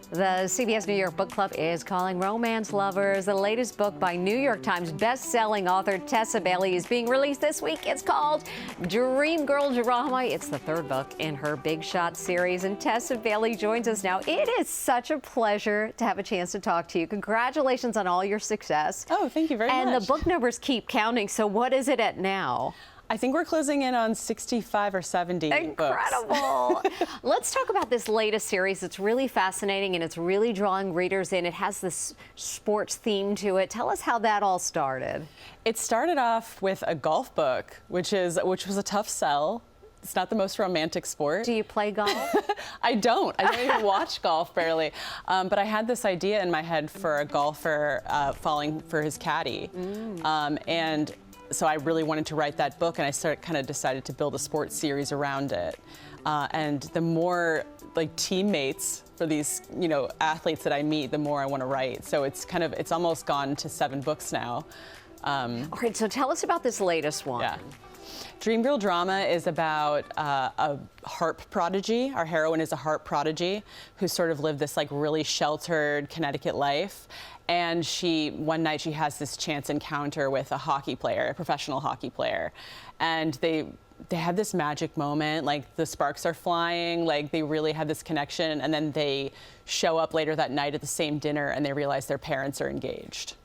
The CBS New York Book Club is calling romance lovers. The latest book by New York Times best-selling author Tessa Bailey is being released this week. It's called Dream Girl Drama. It's the third book in her Big Shot series, and Tessa Bailey joins us now. It is such a pleasure to have a chance to talk to you. Congratulations on all your success. Oh, thank you very much. And the book numbers keep counting, so what is it at now? I think we're closing in on 65 or 70 Incredible. books. Let's talk about this latest series. It's really fascinating and it's really drawing readers in. It has this sports theme to it. Tell us how that all started. It started off with a golf book, which was a tough sell. It's not the most romantic sport. Do you play golf? I don't even watch golf barely. But I had this idea in my head for a golfer falling for his caddy. And so I really wanted to write that book, and I kind of decided to build a sports series around it. And the more like teammates for these, athletes that I meet, the more I want to write. So it's almost gone to 7 books now. All right, so tell us about this latest one. Yeah. Dream Girl Drama is about a harp prodigy. Our heroine is a harp prodigy who sort of lived this like really sheltered Connecticut life. And one night she has this chance encounter with a hockey player, a professional hockey player. And they have this magic moment, like the sparks are flying, like they really have this connection. And then they show up later that night at the same dinner and they realize their parents are engaged.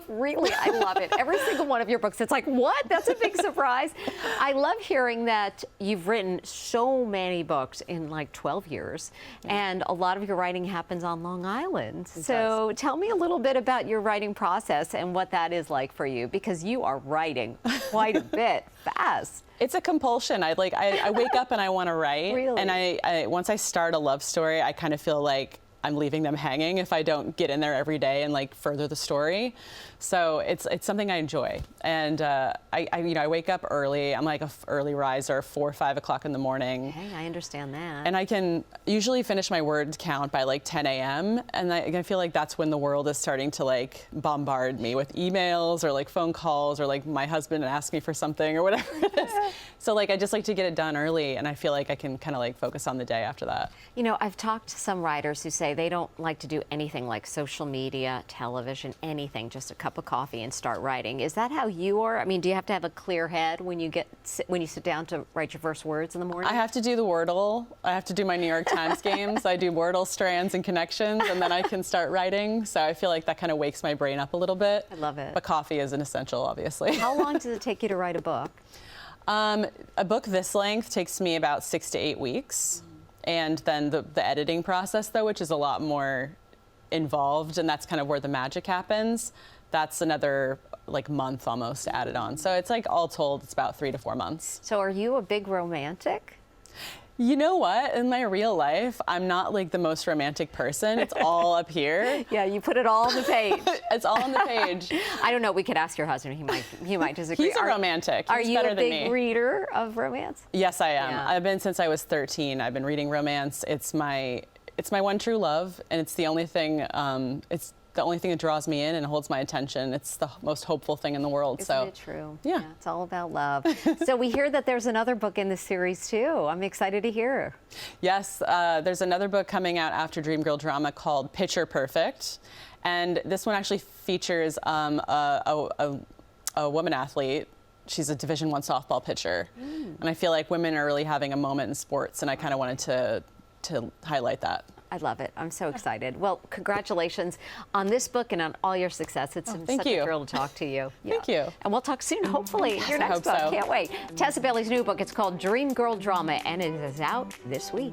Really? I love it. Every single one of your books, it's like, what? That's a big surprise. I love hearing that you've written so many books in like 12 years, and a lot of your writing happens on Long Island. So tell me a little bit about your writing process and what that is like for you, because you are writing quite a bit fast. It's a compulsion. I wake up and I want to write. Really? And once I start a love story, I kind of feel like I'm leaving them hanging if I don't get in there every day and like further the story. So it's something I enjoy. And I wake up early. I'm like an early riser, 4 or 5 o'clock in the morning. Hey, I understand that. And I can usually finish my word count by like 10 a.m. And I feel like that's when the world is starting to like bombard me with emails or like phone calls or like my husband ask me for something or whatever it is. So like I just like to get it done early, and I feel like I can kind of like focus on the day after that. I've talked to some writers who say they don't like to do anything like social media, television, anything, just a cup of coffee and start writing. Is that how you are? I mean, do you have to have a clear head when you sit down to write your first words in the morning? I have to do the Wordle. I have to do my New York Times games. I do Wordle strands and connections, and then I can start writing. So I feel like that kind of wakes my brain up a little bit. I love it. But coffee is an essential, obviously. How long does it take you to write a book? A book this length takes me about 6 to 8 weeks. And then the editing process, though, which is a lot more involved, and that's kind of where the magic happens, that's another like month almost added on. So it's like all told, it's about 3 to 4 months. So are you a big romantic? You know what? In my real life, I'm not like the most romantic person. It's all up here. Yeah, you put it all on the page. It's all on the page. I don't know. We could ask your husband. He might disagree. He's a romantic. He's are you better a than big me. reader of romance? Yes, I am. Yeah. I've been since I was 13. I've been reading romance. It's my one true love, and it's the only thing. It's the only thing that draws me in and holds my attention. It's the most hopeful thing in the world. Isn't it true? Yeah. It's all about love. So we hear that there's another book in this series too. I'm excited to hear. Yes, there's another book coming out after Dream Girl Drama called Picture Perfect, and this one actually features a woman athlete. She's a Division I softball pitcher, and I feel like women are really having a moment in sports, and I kind of wanted to highlight that. I love it. I'm so excited. Well, congratulations on this book and on all your success. It's such a thrill to talk to you. Yeah. Thank you. And we'll talk soon, hopefully, your next book. So. Can't wait. Tessa Bailey's new book, it's called Dream Girl Drama, and it is out this week.